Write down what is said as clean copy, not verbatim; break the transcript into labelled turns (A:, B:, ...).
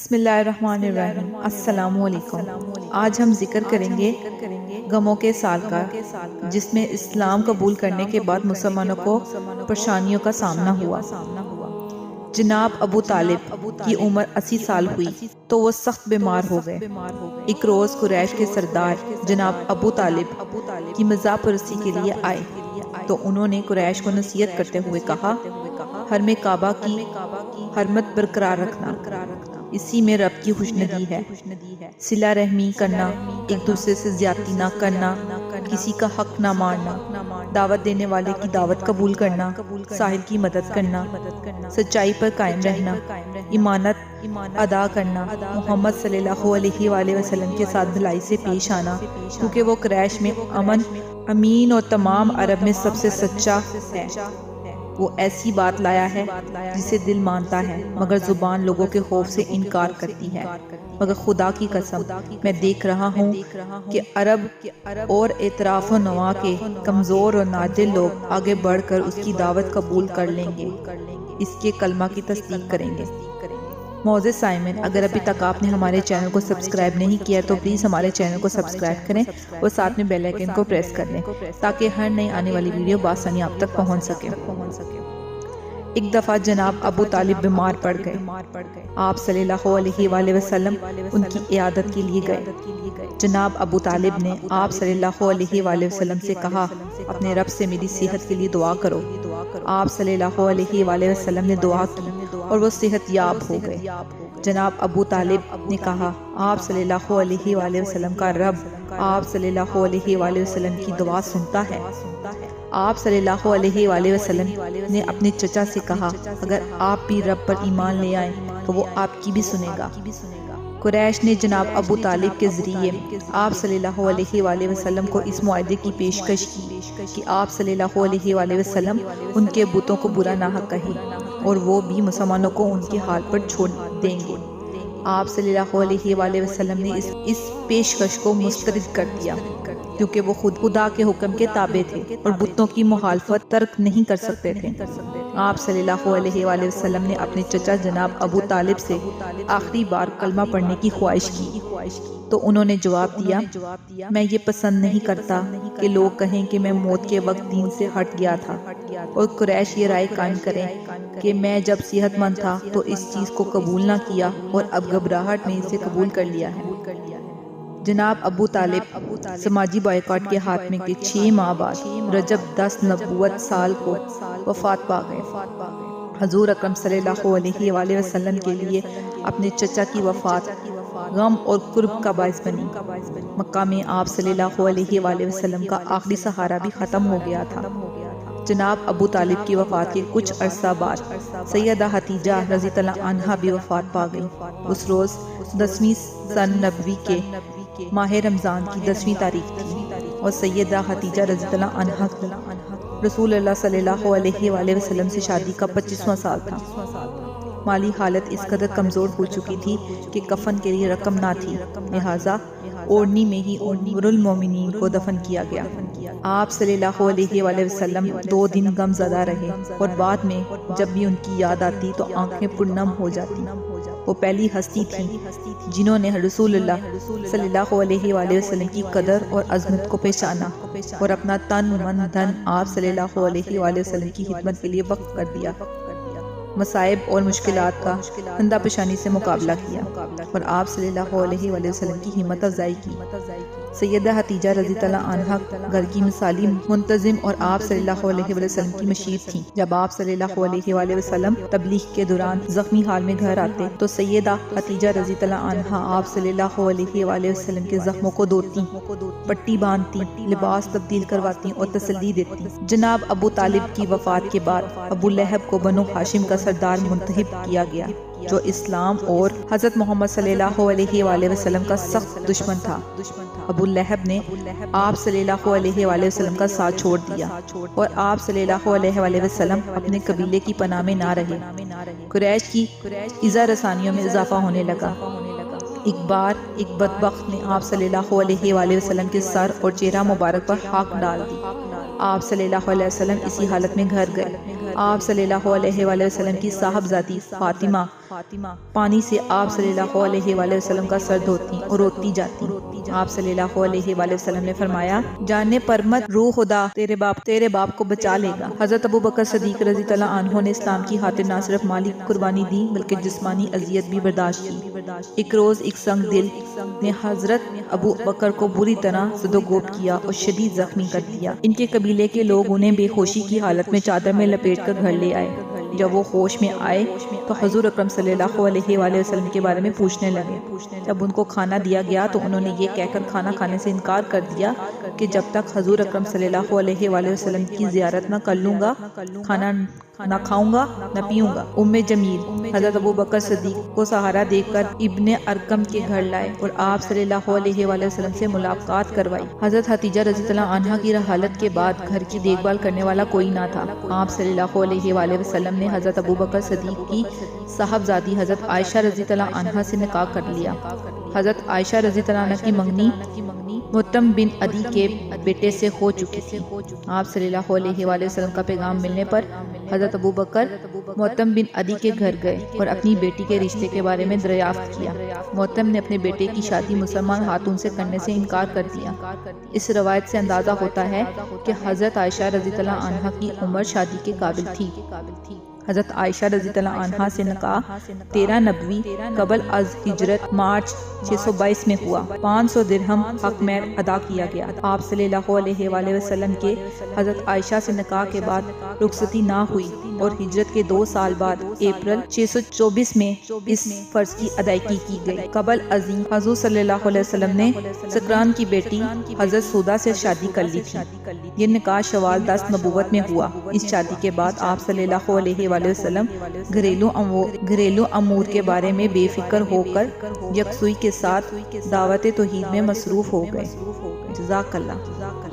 A: بسم اللہ الرحمن الرحیم۔ السلام علیکم۔ آج ہم ذکر کریں گے غموں کے سال کا، جس میں اسلام قبول کرنے کے بعد مسلمانوں کو پریشانیوں کا سامنا ہوا۔ جناب ابو طالب کی عمر 80 سال ہوئی تو وہ سخت بیمار ہو گئے۔ ایک روز قریش کے سردار جناب ابو طالب کی مزاح پرستی کے لیے آئے تو انہوں نے قریش کو نصیحت کرتے ہوئے کہا، حرم کعبہ کی حرمت برقرار رکھنا، اسی میں رب کی خوشندی ہے۔ صلہ رحمی کرنا، ایک دوسرے سے زیادتی نہ کرنا، کسی کا حق نہ مارنا، دعوت دینے والے کی دعوت قبول کرنا، سائل کی مدد کرنا، سچائی پر قائم رہنا، امانت ادا کرنا، محمد صلی اللہ علیہ وآلہ وسلم کے ساتھ بھلائی سے پیش آنا، کیونکہ وہ قریش میں امین اور تمام عرب میں سب سے سچا ہے۔ وہ ایسی بات لایا ہے جسے دل مانتا ہے مگر زبان لوگوں کے خوف سے انکار کرتی ہے۔ مگر خدا کی قسم، میں دیکھ رہا ہوں کہ عرب اور اطراف و نواح کے کمزور اور نادر لوگ آگے بڑھ کر اس کی دعوت قبول کر لیں گے، اس کے کلمہ کی تصدیق کریں گے۔ معزز سائمن، اگر ابھی تک آپ نے ہمارے چینل کو سبسکرائب نہیں کیا تو پلیز ہمارے چینل کو سبسکرائب کریں اور ساتھ میں بیل آئیکن کو پریس کر دیں تاکہ ہر نئی آنے والی ویڈیو بآسانی آپ تک پہنچ سکے۔ ایک دفعہ جناب ابو طالب بیمار پڑ گئے۔ آپ صلی اللہ علیہ وآلہ وسلم ان کی عیادت کے لیے گئے۔ جناب ابو طالب نے آپ صلی اللہ علیہ وآلہ وسلم سے کہا، اپنے رب سے میری صحت کے لیے دعا کرو۔ آپ صلی اللہ علیہ وآلہ وسلم نے دعا کی اور وہ صحت یاب ہو گئے۔ جناب ابو طالب نے کہا، آپ صلی اللہ علیہ وآلہ وسلم کا رب آپ صلی اللہ علیہ وآلہ وسلم کی دعا سنتا ہے۔ آپ صلی اللہ علیہ وآلہ وسلم نے اپنے چچا سے کہا، اگر آپ بھی رب پر ایمان لے آئیں تو وہ آپ کی بھی سنے گا۔ قریش نے جناب ابو طالب کے ذریعے آپ صلی اللہ علیہ وآلہ وسلم کو اس معاہدے کی پیشکش کی کہ آپ صلی اللہ علیہ وآلہ وسلم ان کے بتوں کو برا نہ کہیں اور وہ بھی مسلمانوں کو ان کے حال پر چھوڑ دیں گے۔ آپ صلی اللہ علیہ وآلہ وسلم نے اس پیشکش کو مسترد کر دیا کیونکہ وہ خود خدا کے حکم کے تابع تھے اور بتوں کی مخالفت ترک نہیں کر سکتے تھے۔ آپ صلی اللہ علیہ وآلہ وسلم نے اپنے چچا جناب ابو طالب سے آخری بار کلمہ پڑھنے کی خواہش کی تو انہوں نے جواب دیا، میں یہ پسند نہیں کرتا کہ لوگ کہیں کہ میں موت کے وقت دین سے ہٹ گیا تھا اور قریش یہ رائے قائم کریں کہ میں جب صحت مند تھا تو اس چیز کو قبول نہ کیا اور اب گھبراہٹ میں اسے قبول کر لیا ہے۔ جناب ابو طالب سماجی بائیکاٹ کے خاتمے کے 6 ماہ بعد رجب 10 نبوت سال کو وفات پا گئے۔ حضور اکرم صلی اللہ علیہ وآلہ وسلم کے لیے اپنے چچا کی وفات غم اور کرب کا باعث بنی۔ مکہ میں آپ صلی اللہ علیہ وآلہ وسلم کا آخری سہارا بھی ختم ہو گیا تھا۔ جناب ابو طالب کی وفات کے کچھ عرصہ بعد سیدہ حتیجہ رضی اللہ عنہا بھی وفات پا گئی۔ اس روز 10ویں سن نبوی کے ماہ رمضان کی 10ویں تاریخ تھی اور سیدہ حتیجہ رضی اللہ عنہا کی رسول اللہ صلی اللہ علیہ وآلہ وسلم سے شادی کا 25واں سال تھا۔ مالی حالت اس قدر کمزور ہو چکی تھی کہ کفن کے لیے رقم نہ تھی، لہٰذا اوڑھنی میں ہی امیر المومنین کو دفن کیا گیا۔ آپ صلی اللہ علیہ وآلہ وسلم 2 دن غم زدہ رہے اور بعد میں جب بھی ان کی یاد آتی تو آنکھیں پرنم ہو جاتی۔ وہ پہلی ہستی تھی جنہوں نے رسول اللہ صلی اللہ علیہ وآلہ وسلم کی قدر اور عظمت کو پہچانا اور اپنا تن من دھن آپ صلی اللہ علیہ وآلہ وسلم کی خدمت کے لیے وقف کر دیا۔ مصائب اور مشکلات کا خندہ پیشانی سے مقابلہ کیا اور آپ صلی اللہ علیہ وآلہ وسلم کی ہمت افزائی کی۔ سیدہ حتیجہ رضی اللہ عنہا گھر کی مثالی منتظم اور آپ صلی اللہ علیہ وآلہ وسلم کی مشیر تھیں۔ جب آپ صلی اللہ علیہ وآلہ وسلم تبلیغ کے دوران زخمی حال میں گھر آتے تو سیدہ حتیجہ رضی اللہ عنہا آپ صلی اللہ علیہ وآلہ وسلم کے زخموں کو دھوتی، پٹی باندھتی، لباس تبدیل کرواتی اور تسلی دیتی۔ جناب ابو طالب کی وفات کے بعد ابو لہب کو بنو ہاشم کا سردار منتخب کیا گیا جو اسلام اور حضرت محمد صلی اللہ علیہ وآلہ وسلم کا سخت دشمن تھا۔ ابو لہب نے آپ صلی اللہ علیہ وآلہ وسلم کا ساتھ چھوڑ دیا اور آپ صلی اللہ علیہ وآلہ وسلم اپنے قبیلے کی پناہ میں نہ رہے۔ قریش کی ایذا رسانیوں میں اضافہ ہونے لگا۔ ایک بار ایک بدبخت نے آپ صلی اللہ علیہ وآلہ وسلم کے سر اور چہرہ مبارک پر خاک ڈال دی آپ صلی اللہ علیہ وسلم اسی حالت میں گھر گئے۔ آپ صلی اللہ علیہ وآلہ وسلم کی صاحبزادی فاطمہ پانی سے آپ صلی اللہ علیہ وآلہ وسلم کا سر دھوتی اور روتی جاتی۔ آپ صلی اللہ علیہ وآلہ وسلم نے فرمایا، جانے پر مت رو، خدا تیرے باپ کو بچا لے گا۔ حضرت ابوبکر صدیق رضی اللہ عنہ نے اسلام کی خاطر نہ صرف مالی قربانی دی بلکہ جسمانی اذیت بھی برداشت کی۔ ایک روز ایک سنگ دل نے حضرت ابو بکر کو بری طرح زدوکوب کیا اور شدید زخمی کر دیا۔ ان کے قبیلے کے لوگ انہیں بے ہوشی کی حالت میں چادر میں لپیٹ کر گھر لے آئے۔ جب وہ ہوش میں آئے تو حضور اکرم صلی اللہ علیہ وآلہ وسلم کے بارے میں پوچھنے لگے۔ جب ان کو کھانا دیا گیا تو انہوں نے یہ کہہ کر کھانا کھانے سے انکار کر دیا کہ جب تک حضور اکرم صلی اللہ علیہ وآلہ وسلم کی زیارت نہ کر لوں گا کھانا نہ کھاؤں گا نہ پیوں گا۔ جمیل حضرت ابوبکر صدیق کو سہارا دے کر ابن ارقم کے گھر لائے اور آپ صلی اللہ علیہ وآلہ وسلم سے ملاقات کروائی۔ حضرت حتیجہ رضی اللہ عنہا کی رحالت کے بعد گھر کی دیکھ بھال کرنے والا کوئی نہ تھا۔ آپ صلی اللہ علیہ وآلہ وسلم نے حضرت ابوبکر صدیق کی صاحبزادی حضرت عائشہ رضی اللہ عنہا سے نکاح کر لیا۔ حضرت عائشہ رضی اللہ عنہا کی منگنی محتم بن عدی کے بیٹے سے ہو چکی تھی۔ آپ صلی اللہ علیہ وآلہ وسلم کا پیغام ملنے پر حضرت ابوبکر محتم بن عدی کے گھر گئے اور اپنی بیٹی کے رشتے کے بارے میں دریافت کیا۔ محتم نے اپنے بیٹے کی شادی مسلمان خاتون سے کرنے سے انکار کر دیا۔ اس روایت سے اندازہ ہوتا ہے کہ حضرت عائشہ رضی اللہ عنہا کی عمر شادی کے قابل تھی۔ حضرت عائشہ رضی اللہ عنہا سے نکاح 13 نبوی قبل از ہجرت مارچ 622 میں ہوا۔ 500 درہم حق مہر ادا کیا گیا۔ آپ صلی اللہ علیہ وآلہ وسلم کے حضرت عائشہ سے نکاح کے بعد رخصتی نہ ہوئی اور ہجرت کے 2 سال بعد اپریل 624 میں اس فرض کی ادائیگی کی گئی۔ قبل ازیں حضور صلی اللہ علیہ وسلم نے سکران کی بیٹی حضرت سودا سے شادی کر لی تھی۔ یہ نکاح شوال 10 نبوت میں ہوا۔ اس شادی کے بعد آپ صلی اللہ علیہ وآلہ وسلم گھریلو امور کے بارے میں بے فکر ہو کر یکسوئی کے ساتھ دعوت توحید میں مصروف ہو گئے۔ جزاک اللہ۔